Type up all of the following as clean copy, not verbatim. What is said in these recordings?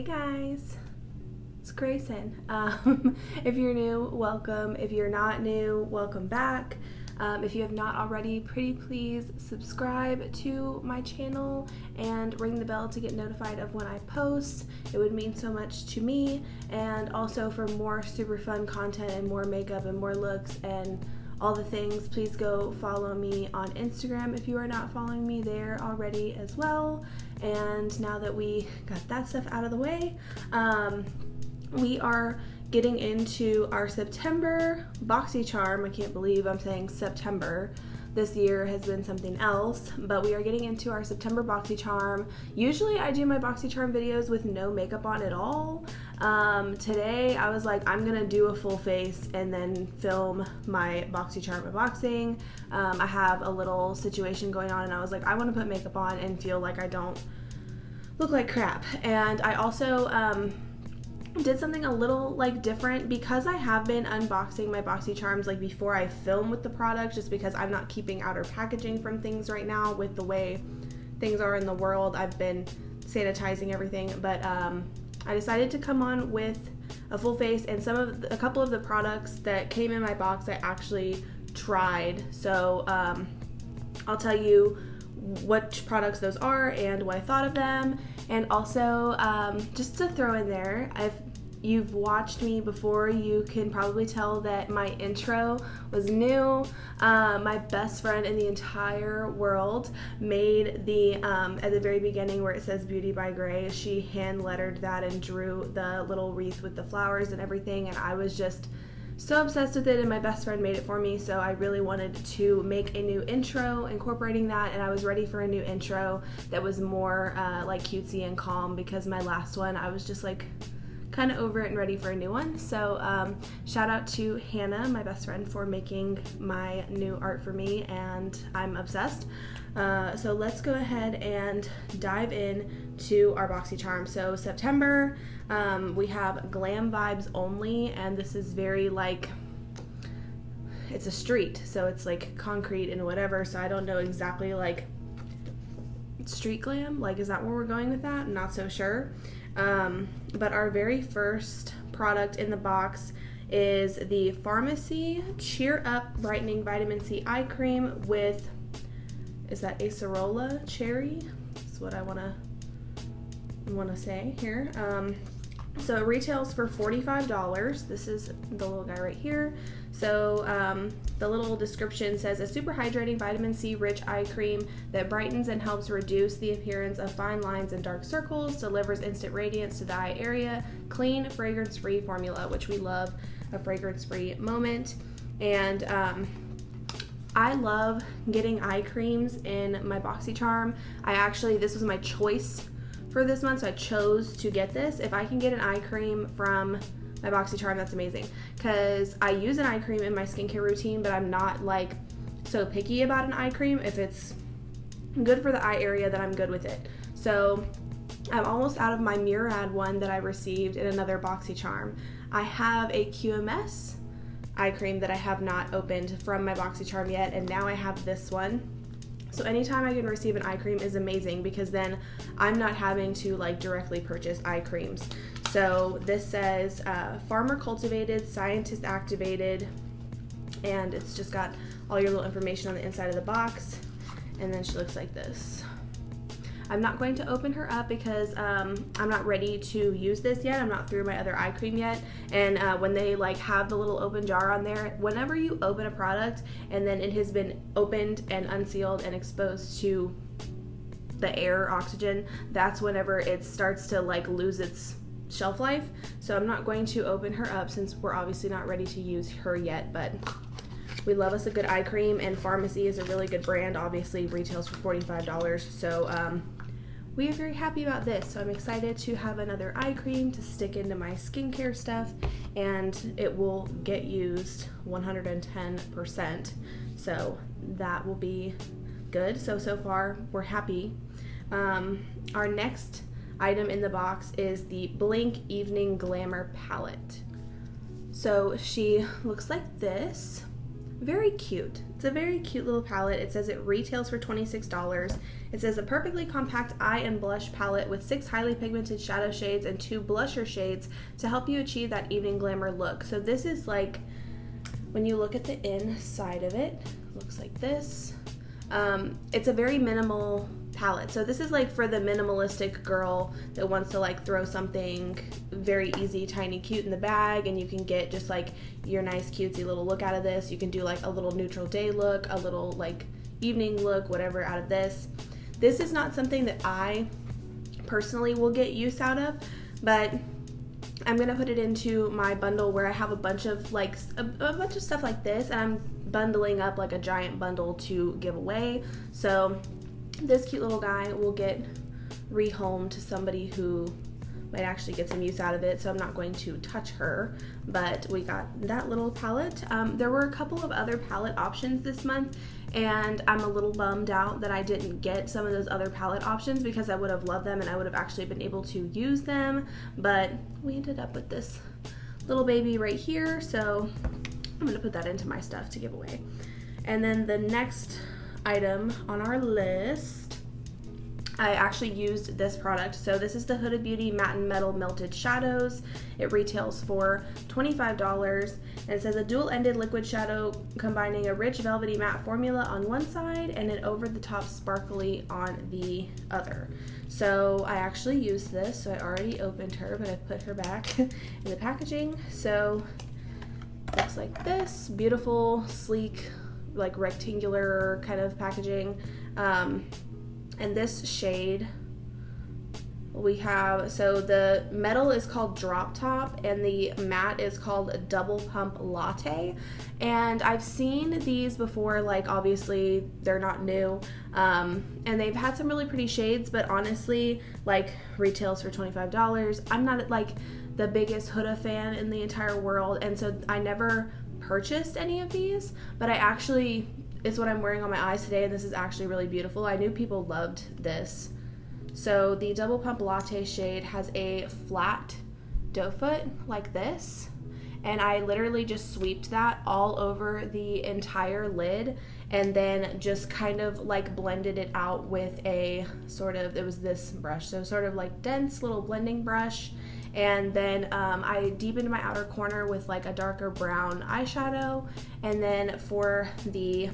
guys, it's Grayson. If you're new, welcome. If you're not new, welcome back. If you have not already, pretty please subscribe to my channel and ring the bell to get notified of when I post. It would mean so much to me, and also for more super fun content and more makeup and more looks and all the things, please go follow me on Instagram if you are not following me there already as well. And now that we got that stuff out of the way, we are getting into our September Boxycharm. I can't believe I'm saying September. This year has been something else, but we are getting into our September Boxycharm. Usually I do my Boxycharm videos with no makeup on at all. Today I was like, I'm gonna do a full face and then film my Boxycharm unboxing. I have a little situation going on and I was like, I want to put makeup on and feel like I don't look like crap. And I also did something a little like different because I have been unboxing my Boxycharms like before I film with the product, just because I'm not keeping outer packaging from things right now with the way things are in the world. I've been sanitizing everything, but I decided to come on with a full face, and a couple of the products that came in my box I actually tried. So I'll tell you which products those are and what I thought of them. And also, just to throw in there, if you've watched me before, you can probably tell that my intro was new. My best friend in the entire world made the, at the very beginning where it says Beauty by Gray, she hand lettered that and drew the little wreath with the flowers and everything, and I was just so obsessed with it, and my best friend made it for me, so I really wanted to make a new intro incorporating that, and I was ready for a new intro that was more like cutesy and calm, because my last one I was just like kind of over it and ready for a new one. So shout out to Hannah, my best friend, for making my new art for me, and I'm obsessed. So let's go ahead and dive in to our Boxycharm. So September, we have Glam Vibes Only, and this is very like, it's a street, so it's like concrete and whatever, so I don't know exactly, like, street glam, like, is that where we're going with that? I'm not so sure. But our very first product in the box is the Pharmacy Cheer Up Brightening Vitamin C Eye Cream with, is that acerola cherry? That's what I wanna say here. So it retails for $45. This is the little guy right here. So the little description says, a super hydrating vitamin C rich eye cream that brightens and helps reduce the appearance of fine lines and dark circles, delivers instant radiance to the eye area, clean, fragrance-free formula, which we love a fragrance-free moment. And I love getting eye creams in my Boxycharm. This was my choice for this month, so I chose to get this. If I can get an eye cream from my Boxycharm, that's amazing, because I use an eye cream in my skincare routine, but I'm not like so picky about an eye cream. If it's good for the eye area, then I'm good with it. So I'm almost out of my Murad one that I received in another Boxycharm. I have a QMS eye cream that I have not opened from my Boxycharm yet, and now I have this one. So anytime I can receive an eye cream is amazing, because then I'm not having to like directly purchase eye creams. So this says farmer cultivated, scientist activated, and it's just got all your little information on the inside of the box, and then she looks like this. I'm not going to open her up because I'm not ready to use this yet. I'm not through my other eye cream yet, and when they like have the little open jar on there, whenever you open a product and then it has been opened and unsealed and exposed to the air, oxygen, that's whenever it starts to like lose its shelf life. So I'm not going to open her up since we're obviously not ready to use her yet, but we love us a good eye cream, and Pharmacy is a really good brand. Obviously retails for $45, so we are very happy about this. So I'm excited to have another eye cream to stick into my skincare stuff, and it will get used 110%, so that will be good. So far we're happy. Our next item in the box is the Blink Evening Glamour Palette. So she looks like this. very cute. It's a very cute little palette. It says it retails for $26. It says a perfectly compact eye and blush palette with 6 highly pigmented shadow shades and 2 blusher shades to help you achieve that evening glamour look. So this is like, when you look at the inside of it, looks like this. It's a very minimal palette. So this is like for the minimalistic girl that wants to like throw something very easy, tiny, cute in the bag, and you can get just like your nice cutesy little look out of this. You can do like a little neutral day look, a little like evening look, whatever out of this. This is not something that I personally will get use out of, but I'm gonna put it into my bundle where I have a bunch of like a bunch of stuff like this, and I'm bundling up like a giant bundle to give away. So this cute little guy will get rehomed to somebody who might actually get some use out of it, so I'm not going to touch her. But we got that little palette. There were a couple of other palette options this month, and I'm a little bummed out that I didn't get some of those other palette options because I would have loved them and I would have actually been able to use them. But we ended up with this little baby right here, so I'm gonna put that into my stuff to give away. And then the next item on our list, I actually used this product. So this is the Huda Beauty Matte and Metal Melted Shadows. It retails for $25, and it says a dual-ended liquid shadow combining a rich velvety matte formula on one side and an over-the-top sparkly on the other. So I actually used this, so I already opened her, but I put her back in the packaging. So looks like this, beautiful, sleek, like rectangular kind of packaging. And this shade we have, so the metal is called Drop Top and the matte is called Double Pump Latte. And I've seen these before, like obviously they're not new, and they've had some really pretty shades, but honestly, like retails for $25. I'm not like the biggest Huda fan in the entire world, and so I never purchased any of these, but I actually, it's what I'm wearing on my eyes today, and this is actually really beautiful. I knew people loved this. So the Double Pump Latte shade has a flat doe foot like this, and I literally just sweeped that all over the entire lid and then just kind of like blended it out with a sort of, it was this brush, so sort of like dense little blending brush. And then I deepened my outer corner with like a darker brown eyeshadow. And then for the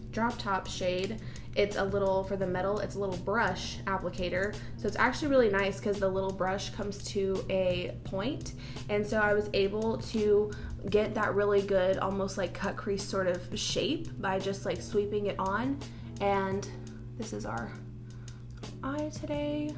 Drop Top shade, it's a little, for the metal, it's a little brush applicator. So it's actually really nice because the little brush comes to a point. And so I was able to get that really good, almost like cut crease sort of shape by just like sweeping it on. And this is our eye today.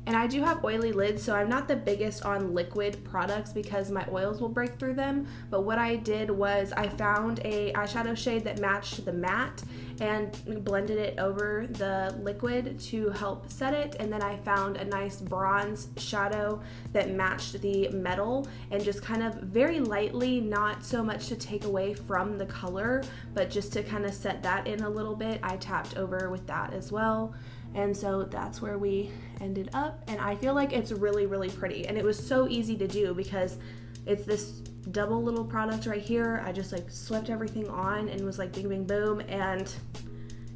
And I do have oily lids, so I'm not the biggest on liquid products because my oils will break through them. But what I did was I found a eyeshadow shade that matched the matte and blended it over the liquid to help set it. And then I found a nice bronze shadow that matched the metal and just kind of very lightly, not so much to take away from the color, but just to kind of set that in a little bit, I tapped over with that as well. And so that's where we ended up, and I feel like it's really, really pretty. And it was so easy to do because it's this double little product right here. I just like swept everything on and was like bing, bing, boom, and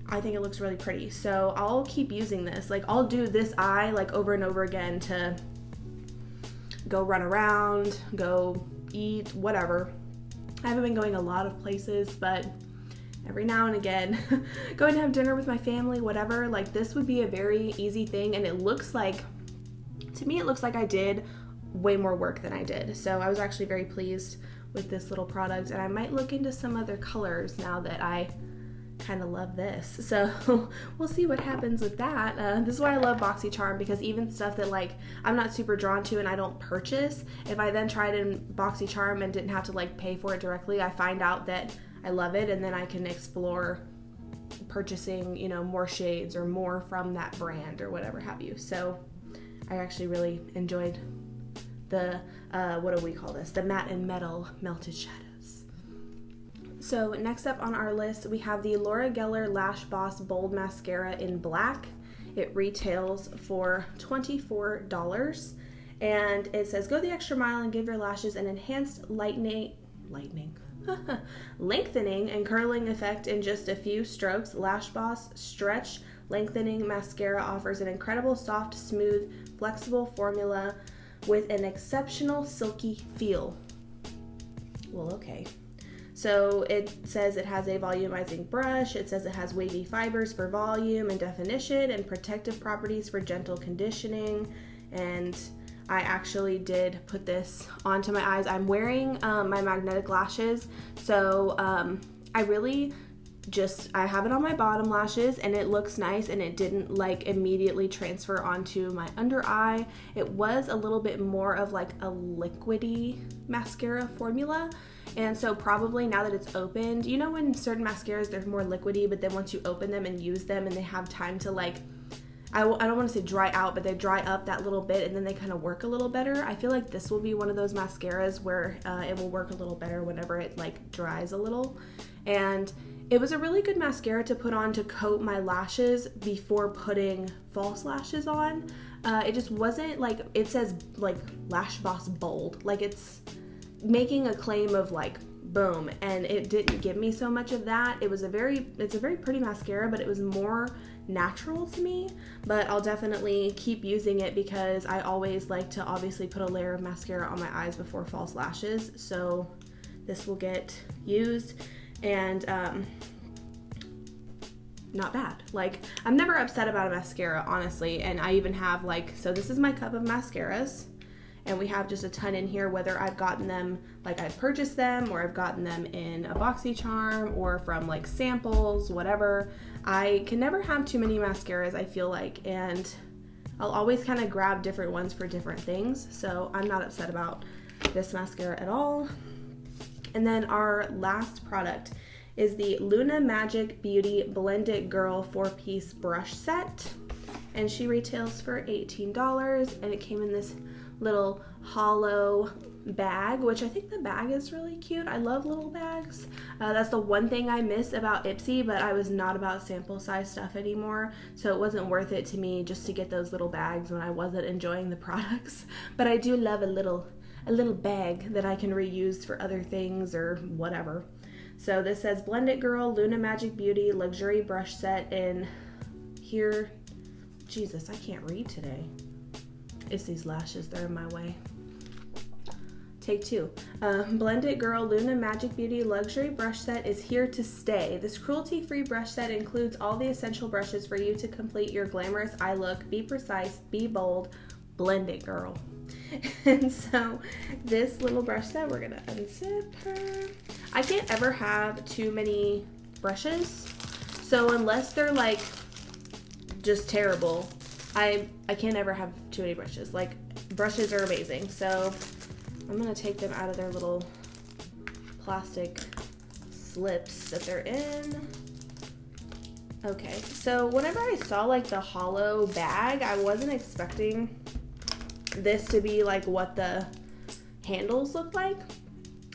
I think it looks really pretty. So I'll keep using this. Like I'll do this eye like over and over again to go run around, go eat, whatever. I haven't been going a lot of places, but every now and again, going to have dinner with my family, whatever, like this would be a very easy thing. And it looks like, to me, it looks like I did way more work than I did. So I was actually very pleased with this little product, and I might look into some other colors now that I kind of love this. So we'll see what happens with that. This is why I love Boxycharm, because even stuff that like I'm not super drawn to and I don't purchase, if I then tried in Boxycharm and didn't have to like pay for it directly, I find out that I love it, and then I can explore purchasing, you know, more shades or more from that brand or whatever have you. So I actually really enjoyed the, what do we call this? The Matte and Metal Melted Shadows. So next up on our list, we have the Laura Geller Lash Boss Bold Mascara in black. It retails for $24, and it says, go the extra mile and give your lashes an enhanced lightening Lengthening and curling effect in just a few strokes. Lash Boss Stretch Lengthening Mascara offers an incredible soft, smooth, flexible formula with an exceptional silky feel. Well, okay. So it says it has a volumizing brush. It says it has wavy fibers for volume and definition and protective properties for gentle conditioning. And I actually did put this onto my eyes. I'm wearing my magnetic lashes, so I really I have it on my bottom lashes and it looks nice, and it didn't like immediately transfer onto my under eye. It was a little bit more of like a liquidy mascara formula, and so probably now that it's opened, you know when certain mascaras they're more liquidy, but then once you open them and use them and they have time to like, I don't want to say dry out, but they dry up that little bit and then they kind of work a little better. I feel like this will be one of those mascaras where it will work a little better whenever it like dries a little. And it was a really good mascara to put on to coat my lashes before putting false lashes on. It just wasn't like, it says like Lash Boss Bold, like it's making a claim of like boom, and it didn't give me so much of that. It's a very pretty mascara, but it was more natural to me. But I'll definitely keep using it because I always like to obviously put a layer of mascara on my eyes before false lashes, so this will get used. And not bad. Like, I'm never upset about a mascara, honestly. And I even have like, so this is my cup of mascaras, and we have just a ton in here, whether I've gotten them, like I've purchased them, or I've gotten them in a Boxycharm, or from like samples, whatever. I can never have too many mascaras, I feel like, and I'll always kind of grab different ones for different things, so I'm not upset about this mascara at all. And then our last product is the Luna Magic Beauty Blended Girl 4-piece brush set, and she retails for $18, and it came in this little hollow bag, which I think the bag is really cute. I love little bags. That's the one thing I miss about Ipsy, but I was not about sample size stuff anymore, so it wasn't worth it to me just to get those little bags when I wasn't enjoying the products. But I do love a little bag that I can reuse for other things or whatever. So this says Blended Girl Luna Magic Beauty Luxury Brush Set in here. Jesus, I can't read today. It's these lashes, they're in my way. Take two. Blended Girl Luna Magic Beauty Luxury Brush Set is here to stay. This cruelty-free brush set includes all the essential brushes for you to complete your glamorous eye look. Be precise, be bold, blend it, girl. And so this little brush set, we're gonna unzip her. I can't ever have too many brushes, so unless they're like just terrible, I can't ever have too many brushes. Like, brushes are amazing. So I'm gonna take them out of their little plastic slips that they're in. Okay, so whenever I saw like the hollow bag, I wasn't expecting this to be like what the handles look like,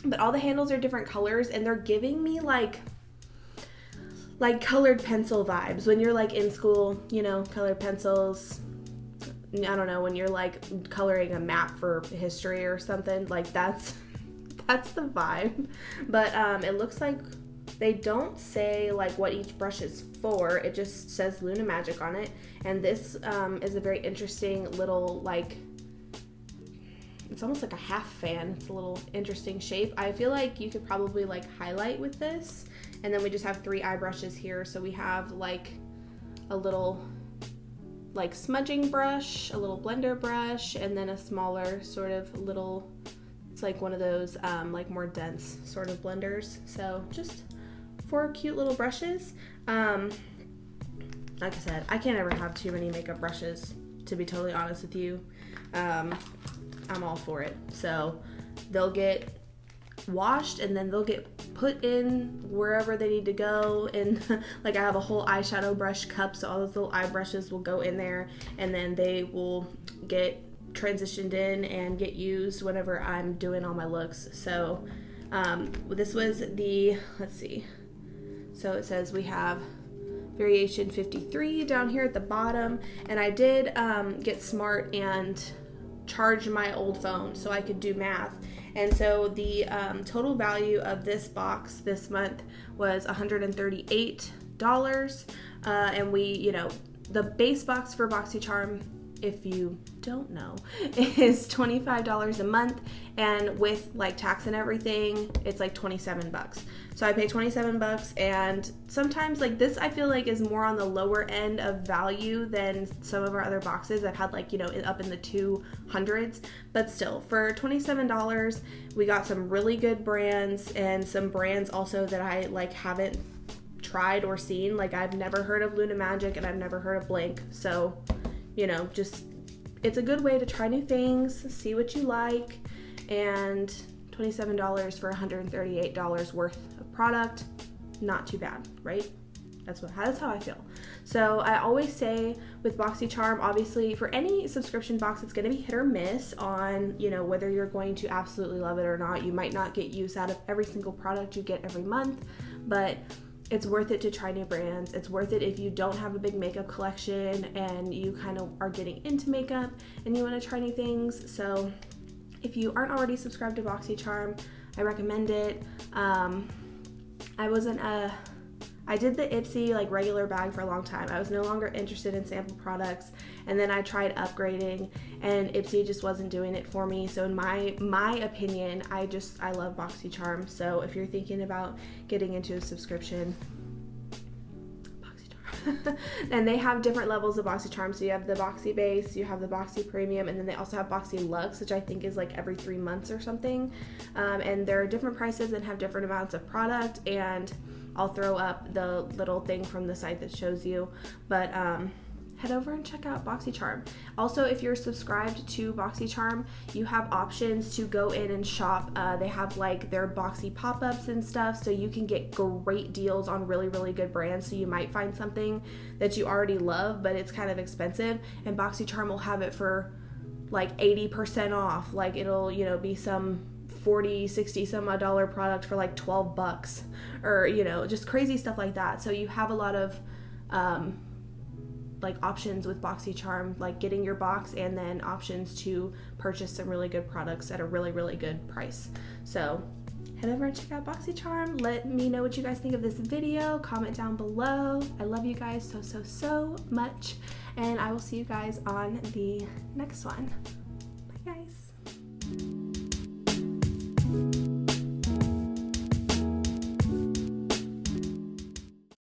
but all the handles are different colors, and they're giving me like colored pencil vibes. When you're like in school, you know, colored pencils, I don't know, when you're like coloring a map for history or something, like that's the vibe. But it looks like they don't say like what each brush is for. It just says Luna Magic on it, and this is a very interesting little, like, it's almost like a half fan. It's a little interesting shape. I feel like you could probably like highlight with this. And then we just have 3 eye brushes here. So we have like a little like smudging brush, a little blender brush, and then a smaller sort of little, it's like one of those like more dense sort of blenders. So just 4 cute little brushes. Like I said, I can't ever have too many makeup brushes, to be totally honest with you. I'm all for it. So they'll get washed and then they'll get put in wherever they need to go. And like I have a whole eyeshadow brush cup, so all those little eye brushes will go in there, and then they will get transitioned in and get used whenever I'm doing all my looks. So this was the, let's see, so it says we have variation 53 down here at the bottom, and I did get smart and charge my old phone so I could do math, And so the total value of this box this month was $138. And we, you know, the base box for Boxycharm, if you don't know, is $25 a month, and with like tax and everything, it's like 27 bucks. So I pay 27 bucks, and sometimes like this I feel like is more on the lower end of value than some of our other boxes. I've had like, you know, up in the 200s, but still for $27 we got some really good brands, and some brands also that I like haven't tried or seen. Like I've never heard of Luna Magic and I've never heard of Blank, so you know, just it's a good way to try new things, see what you like, and $27 for $138 worth of product, not too bad, right? That's how I feel. So I always say with Boxycharm, obviously for any subscription box, it's going to be hit or miss on, you know, whether you're going to absolutely love it or not. You might not get use out of every single product you get every month, but it's worth it to try new brands. It's worth it if you don't have a big makeup collection and you kind of are getting into makeup and you want to try new things. So if you aren't already subscribed to Boxycharm, I recommend it. I did the Ipsy like regular bag for a long time. I was no longer interested in sample products, and then I tried upgrading, and Ipsy just wasn't doing it for me. So in my opinion, I love Boxycharm. So if you're thinking about getting into a subscription, Boxycharm. And they have different levels of Boxycharm. So you have the Boxy Base, you have the Boxy Premium, and then they also have Boxy Luxe, which I think is like every 3 months or something. And there are different prices and have different amounts of product, and I'll throw up the little thing from the site that shows you, but head over and check out Boxycharm. Also, if you're subscribed to Boxycharm, you have options to go in and shop. They have like their Boxy pop-ups and stuff, so you can get great deals on really, really good brands. So you might find something that you already love, but it's kind of expensive, and Boxycharm will have it for like 80% off. Like it'll, you know, be some 40, 60 some odd dollar product for like 12 bucks, or you know, just crazy stuff like that. So you have a lot of like options with Boxycharm, like getting your box and then options to purchase some really good products at a really, really good price. So head over and check out Boxycharm. Let me know what you guys think of this video. Comment down below. I love you guys so much, and I will see you guys on the next one. Bye guys.